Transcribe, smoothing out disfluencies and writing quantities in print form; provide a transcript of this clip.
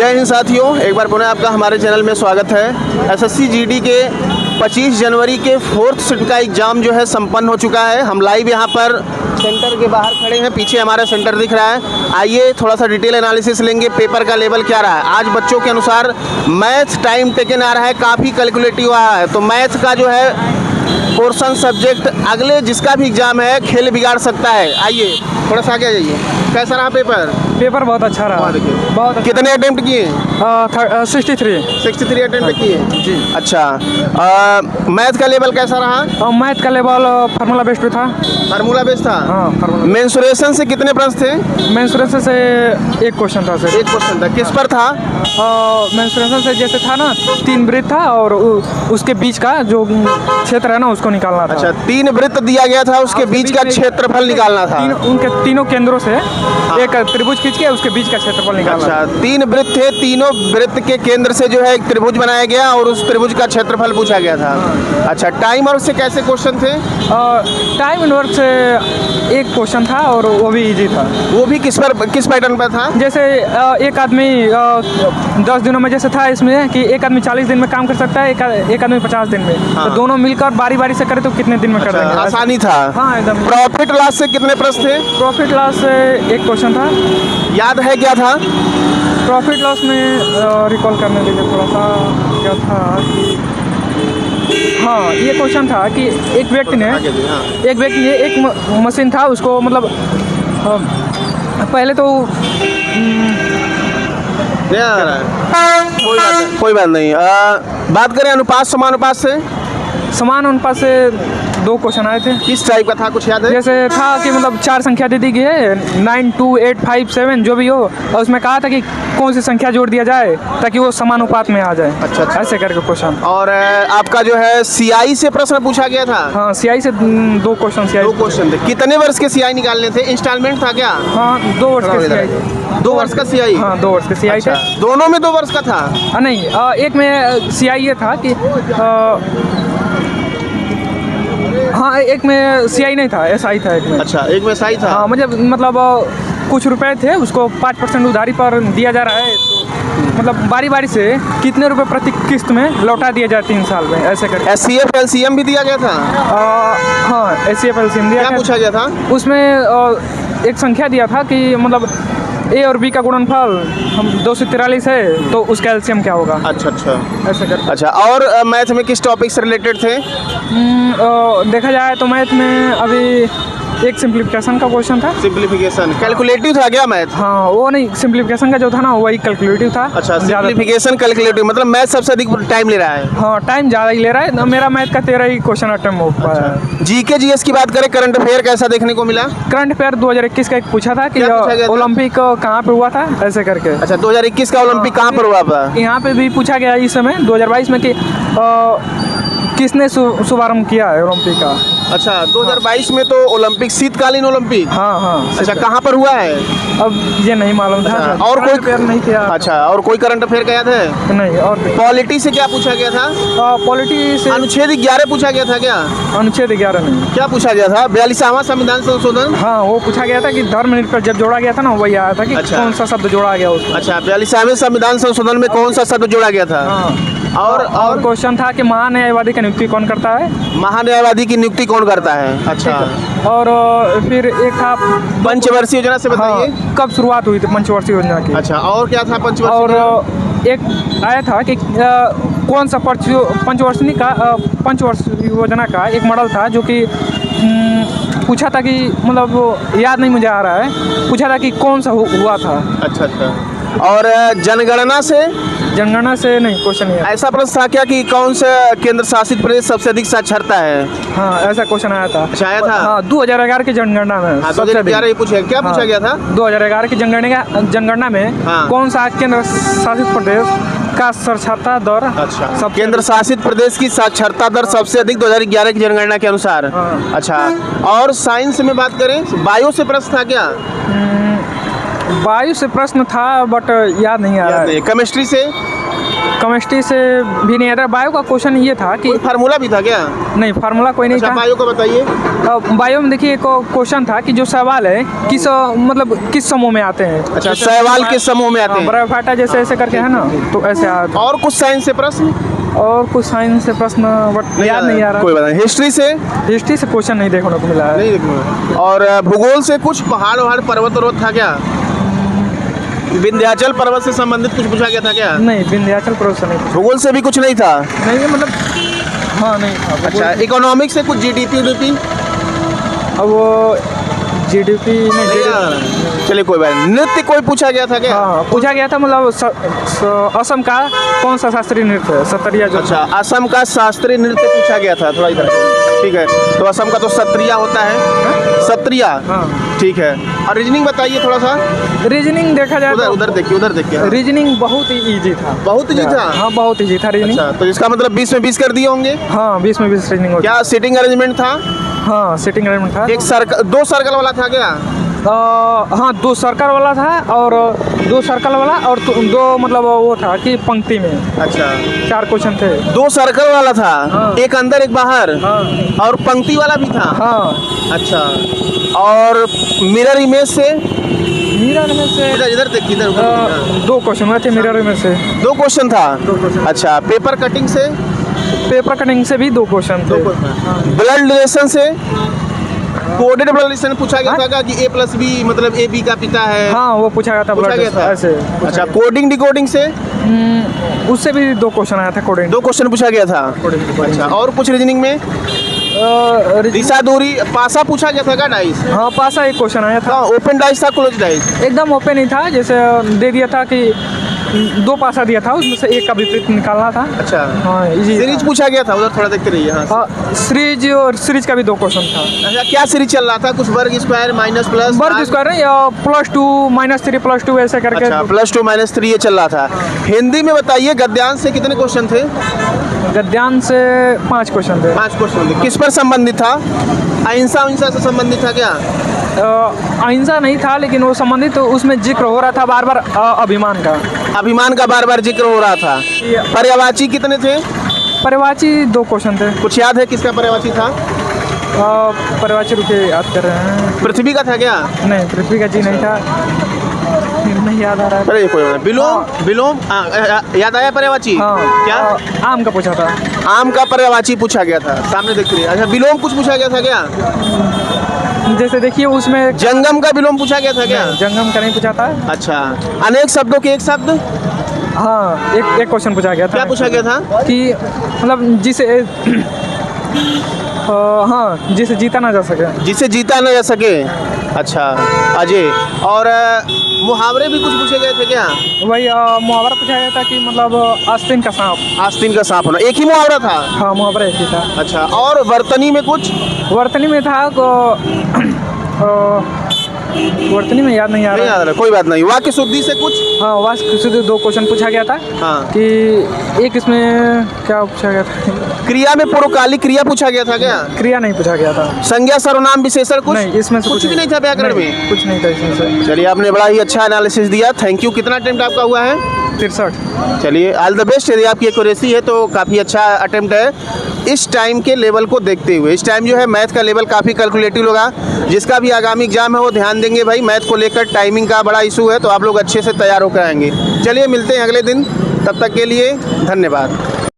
जय हिंद साथियों, एक बार पुनः आपका हमारे चैनल में स्वागत है। एसएससी जीडी के 25 जनवरी के 4th शिफ्ट का एग्ज़ाम जो है संपन्न हो चुका है। हम लाइव यहाँ पर सेंटर के बाहर खड़े हैं, पीछे हमारा सेंटर दिख रहा है। आइए थोड़ा सा डिटेल एनालिसिस लेंगे, पेपर का लेवल क्या रहा है। आज बच्चों के अनुसार मैथ टाइम टेकन आ रहा है, काफ़ी कैलकुलेटिव आ रहा है। तो मैथ का जो है पोर्शन सब्जेक्ट अगले जिसका भी एग्ज़ाम है खेल बिगाड़ सकता है। आइए थोड़ा सा आगे आ जाइए। कैसा रहा पेपर? पेपर बहुत अच्छा रहा। बहुत अच्छा। कितने अटेम्प्ट किए? 63 अटेम्प्ट किए जी। अच्छा, मैथ का लेवल कैसा रहा? मैथ का लेवल फार्मूला बेस्ड था। फार्मूला बेस्ड था। हाँ, फार्मूला। मेंसुरेशन से कितने प्रश्न थे? मेंसुरेशन से एक क्वेश्चन था सर। एक क्वेश्चन था। किस पर था? मेंसुरेशन से जैसे था ना, 3 वृत्त था और उसके बीच का जो क्षेत्र है ना उसको निकालना था। अच्छा, 3 वृत्त दिया गया था, उसके बीच का क्षेत्रफल निकालना था। उनके तीनों केंद्रों से एक त्रिभुज खींच के उसके बीच का क्षेत्रफल निकालना। अच्छा, 3 वृत्त थे, तीनों वृत्त के केंद्र से जो है एक त्रिभुज बनाया गया और उस त्रिभुज का क्षेत्रफल पूछा गया था। अच्छा, टाइम और से कैसे क्वेश्चन थे? टाइम इनवर्स से एक क्वेश्चन था और वो भी इजी था। वो भी किस पैटर्न पर था? जैसे एक आदमी 10 दिनों में जैसे था इसमें कि एक आदमी 40 दिन में काम कर सकता है, एक आदमी 50 दिन में। हाँ। तो दोनों मिलकर बारी बारी से करे तो कितने दिन में कर देंगे? आसानी था। हाँ एकदम। प्रॉफिट लॉस से कितने प्रश्न थे? प्रॉफिट लॉस से एक क्वेश्चन था। याद है क्या था? प्रॉफिट लॉस में रिकॉल करने के लिए थोड़ा सा क्या था कि हाँ ये क्वेश्चन था कि एक व्यक्ति ने एक मशीन था उसको मतलब पहले तो कोई बात नहीं। बात करें अनुपात समानुपात से। समान अनुपात से 2 क्वेश्चन आए थे। किस टाइप का था, कुछ याद है? जैसे था कि मतलब 4 संख्या दे दी गई है, 9, 2, 8, 5, 7 जो भी हो, और उसमें कहा था कि कौन सी संख्या जोड़ दिया जाए ताकि वो समानुपात में आ जाए। अच्छा। ऐसे करके क्वेश्चन। और आपका जो है सीआई से प्रश्न पूछा गया था। हाँ, सीआई से 2 क्वेश्चन। सीआई 2 क्वेश्चन थे। कितने वर्ष के सीआई निकालने थे? इंस्टॉलमेंट था क्या? हाँ, 2 वर्ष के सीआई। 2 वर्ष का सीआई? हाँ, 2 वर्ष के सीआई थे। दोनों में 2 वर्ष का था? नहीं, एक में सीआई ये था कि हाँ, एक में सीआई नहीं था, एसआई था एक में। अच्छा, एक में एसआई था। हाँ, मतलब कुछ रुपए थे उसको 5% उधारी पर दिया जा रहा है, तो मतलब बारी बारी से कितने रुपए प्रति किस्त में लौटा दिया जाए 3 साल में, ऐसे करके। एचसीएफ एलसीएम भी दिया गया था? हाँ, एचसीएफ एलसीएम दिया। क्या पूछा गया था उसमें? एक संख्या दिया था कि मतलब ए और बी का गुणनफल हम 243 है तो उसका एलसीएम क्या होगा। अच्छा, ऐसे करके। अच्छा, और मैथ में किस टॉपिक से रिलेटेड थे? देखा जाए तो मैथ में अभी एक सिंप्लीफिकेशन का क्वेश्चन था। सिंप्लीफिकेशन कैलकुलेटिव था क्या मैथ? हाँ, वो नहीं, सिंप्लीफिकेशन का जो था ना वही कैलकुलेटिव था। अच्छा, सिंप्लीफिकेशन कैलकुलेटिव मतलब मैथ सबसे अधिक टाइम ले रहा है। हाँ, टाइम ज़्यादा ही ले रहा है। मेरा मैथ का 13 ही क्वेश्चन अटेम्प्ट हो पाया है। जीके जीएस की बात करें, करंट अफेयर कैसा देखने को मिला? करंट अफेयर 2021 का एक पूछा था कि ओलंपिक कहाँ पे हुआ था, ऐसे करके। अच्छा, 2021 का ओलंपिक कहाँ पर हुआ था? यहाँ पे भी पूछा गया इस समय 2022 में कि किसने शुभारंभ किया है ओलंपिक का। अच्छा, 2022 में तो ओलंपिक शीतकालीन ओलंपिक। हाँ। अच्छा, कहाँ पर हुआ है? अब ये नहीं मालूम था। और कोई अफेयर नहीं किया। अच्छा, और कोई करंट अफेयर का याद है? नहीं। और पॉलिटी से क्या पूछा गया था? पॉलिटी से अनुच्छेद 11 पूछा गया था क्या? अनुच्छेद 11 नहीं। क्या पूछा गया था? 42वां संविधान संशोधन। हाँ, वो पूछा गया था कि धर्मनिरपेक्ष जब जोड़ा गया था ना, वही आया था कि कौन सा शब्द जोड़ा गया उसको। अच्छा, 42वें संविधान संशोधन में कौन सा शब्द जोड़ा गया था? और क्वेश्चन था कि महान्यायवादी की नियुक्ति कौन करता है? महान्यायवादी की नियुक्ति कौन करता है? अच्छा। और फिर एक था पंचवर्षीय योजना से बताइए। हाँ, कब शुरुआत हुई थी पंचवर्षीय योजना की? अच्छा, और क्या था पंचवर्षीय? और एक आया था कि कौन सा पंचवर्ष योजना का एक मॉडल था जो कि पूछा था कि मतलब याद नहीं मुझे आ रहा है, पूछा था कि कौन सा हुआ था। अच्छा। और जनगणना से नहीं क्वेश्चन है। ऐसा प्रश्न था क्या कि कौन सा केंद्र शासित प्रदेश सबसे अधिक साक्षरता है? हाँ, ऐसा क्वेश्चन आया था। अच्छा, आया था। हाँ, 2011 की जनगणना में। हाँ, 2011 ही पूछा। क्या पूछा गया था? 2011 की जनगणना में कौन सा केंद्र शासित प्रदेश का साक्षरता दर? अच्छा, केंद्र शासित प्रदेश की साक्षरता दर सबसे अधिक 2011 की जनगणना के अनुसार। अच्छा, और साइंस में बात करें, बायो से प्रश्न था क्या? वायु से प्रश्न था बट याद नहीं आ रहा है। केमिस्ट्री से? केमिस्ट्री से भी नहीं आ रहा। बायो का क्वेश्चन ये था कि कोई फार्मूला भी था क्या? नहीं, फार्मूला कोई नहीं अच्छा, था। बायो को बताइए। बायो में देखिए एक क्वेश्चन था कि जो सवाल है किस मतलब किस समूह में आते हैं। अच्छा, सवाल किस समूह में आते हैं? ब्रायोफाइटा जैसे ऐसे करके है ना, तो ऐसे और कुछ साइंस से प्रश्न? और कुछ साइंस से प्रश्न बट याद नहीं आ रहा। कोई बात नहीं। हिस्ट्री से? हिस्ट्री से क्वेश्चन नहीं देखने को मिला है। नहीं देखने। और भूगोल से कुछ पहाड़ वहाड़ पर्वत था क्या? विंध्याचल पर्वत से संबंधित कुछ पूछा गया था क्या? नहीं, विंध्याचल पर्वत से नहीं। भूगोल से भी कुछ नहीं था? नहीं मतलब हाँ नहीं था। अच्छा, इकोनॉमिक्स से कुछ जीडीपी अब वो जीडीपी नहीं। चलिए कोई बात नहीं। नृत्य कोई पूछा गया था क्या? हाँ पूछा गया था, मतलब असम का कौन सा शास्त्रीय नृत्य है? सत्रिया जो। अच्छा, असम का शास्त्रीय नृत्य पूछा गया था। थोड़ा इधर, ठीक है। तो असम का तो सत्रिया होता है। सत्रिया, हाँ ठीक है। और रीजनिंग बताइए थोड़ा सा। रीजनिंग देखा जाए उधर उधर देखिए, उधर देखिए। हाँ। रीजनिंग बहुत ही इजी था। बहुत इजी था? हाँ बहुत इजी था रीजनिंग। अच्छा, तो इसका मतलब 20 में 20 कर दिए होंगे? हाँ 20 में 20 रीजनिंग हो गया। क्या सीटिंग अरेंजमेंट था? हाँ सीटिंग अरेंजमेंट था। एक सर्कल, 2 सर्कल वाला था क्या? हाँ 2 सर्कल वाला था और 2 सर्कल वाला और 2 मतलब वो था कि पंक्ति में। अच्छा, 4 क्वेश्चन थे। 2 सर्कल वाला था। हाँ। एक अंदर एक बाहर। हाँ और पंक्ति वाला भी था। हाँ। अच्छा, और मिरर इमेज से? मिरर में से इधर इधर देखिए, इधर उधर। 2 क्वेश्चन हुए थे मिरर में से। 2 क्वेश्चन था? 2 क्वेश्चन। अच्छा, पेपर कटिंग से? पेपर कटिंग से भी 2 क्वेश्चन थे। ब्लड रिलेशन से? कोडेड ब्लड रिलेशन पूछा गया था कि A+B मतलब AB का पिता है? हाँ वो पूछा गया था। पूछा गया था ऐसे। अच्छा, कोडिंग डिकोडिंग से? उससे भी 2 क्वेश्चन आया था। कोडिंग 2 क्वेश्चन पूछा गया था। अच्छा, और कुछ रीजनिंग में? दिशा दूरी पासा पूछा गया था क्या? डाइस? हाँ पासा एक क्वेश्चन आया था। ओपन डाइस था क्लोज डाइस? एकदम ओपन ही था, जैसे दे दिया था कि 2 पासा दिया था, उसमें से एक का विपरीत निकालना था। अच्छा, हाँ इजी। सीरीज पूछा गया था, उधर थोड़ा देखते रहिए। हाँ, सीरीज और सीरीज का भी 2 क्वेश्चन था। अच्छा, क्या सीरीज चल रहा था? कुछ वर्ग स्क्वायर माइनस प्लस? वर्ग स्क्वायर है या +2 -3 +2 ऐसे करके। अच्छा, +2 -3 ये चल रहा था। हिंदी में बताइए, गद्यांश से कितने क्वेश्चन थे? गद्यांश से 5 क्वेश्चन थे। 5 क्वेश्चन थे। किस पर संबंधित था? अहिंसा से संबंधित था क्या? अहिंसा नहीं था, लेकिन वो संबंधित तो उसमें जिक्र हो रहा था बार बार अभिमान का। अभिमान का बार बार जिक्र हो रहा था। पर्यायवाची कितने थे? पर्यायवाची 2 क्वेश्चन थे। कुछ याद है किसका पर्यायवाची था? पर्यायवाची रुके याद कर रहे हैं। पृथ्वी का था क्या? नहीं, पृथ्वी का जी नहीं था, नहीं याद आ रहा है। अरे कोई बात नहीं। विलोम याद आया पर्यायवाची? हाँ क्या? आम का पूछा था। आम का पर्यायवाची पूछा गया था, सामने देख रही है। अच्छा, विलोम कुछ पूछा गया था क्या? जैसे देखिए उसमें जंगम का विलोम पूछा गया था क्या? जंगम का नहीं पूछा था। अच्छा, अनेक शब्दों के एक शब्द? हाँ एक क्वेश्चन पूछा गया था। क्या पूछा गया था? कि मतलब जिसे हाँ जिसे जीता ना जा सके। जिसे जीता ना जा सके। अच्छा, अजय। और मुहावरे भी कुछ पूछे गए थे क्या? वही मुहावरा पूछा गया था कि मतलब आस्तीन का सांप। आस्तीन का सांप होना, एक ही मुहावरा था? हाँ मुहावरा एक ही था। अच्छा, और वर्तनी में कुछ? वर्तनी में था वर्तनी में याद नहीं आ नहीं रहा। याद रहा, कोई बात नहीं। वाक्य शुद्धि से कुछ? हाँ वाक्य शुद्धि 2 क्वेश्चन पूछा गया था। हाँ। कि एक इसमें क्या पूछा गया था? क्रिया में पूर्वकालिक क्रिया पूछा गया था क्या? क्रिया नहीं पूछा गया था। संज्ञा सर्वनाम विशेषण कुछ? नहीं, इसमें से कुछ भी नहीं था व्याकरण में? कुछ नहीं था इसमें से। चलिए, आपने बड़ा ही अच्छा एनालिसिस दिया, थैंक यू। कितना अटेम्प्ट आपका हुआ है? 63। चलिए, ऑल द बेस्ट। यदि आपकी एक्यूरेसी है तो काफ़ी अच्छा अटेम्प्ट है। इस टाइम के लेवल को देखते हुए, इस टाइम जो है मैथ का लेवल काफ़ी कैलकुलेटिव होगा। जिसका भी आगामी एग्जाम है वो ध्यान देंगे भाई, मैथ को लेकर टाइमिंग का बड़ा इशू है, तो आप लोग अच्छे से तैयार होकर आएंगे। चलिए, मिलते हैं अगले दिन, तब तक के लिए धन्यवाद।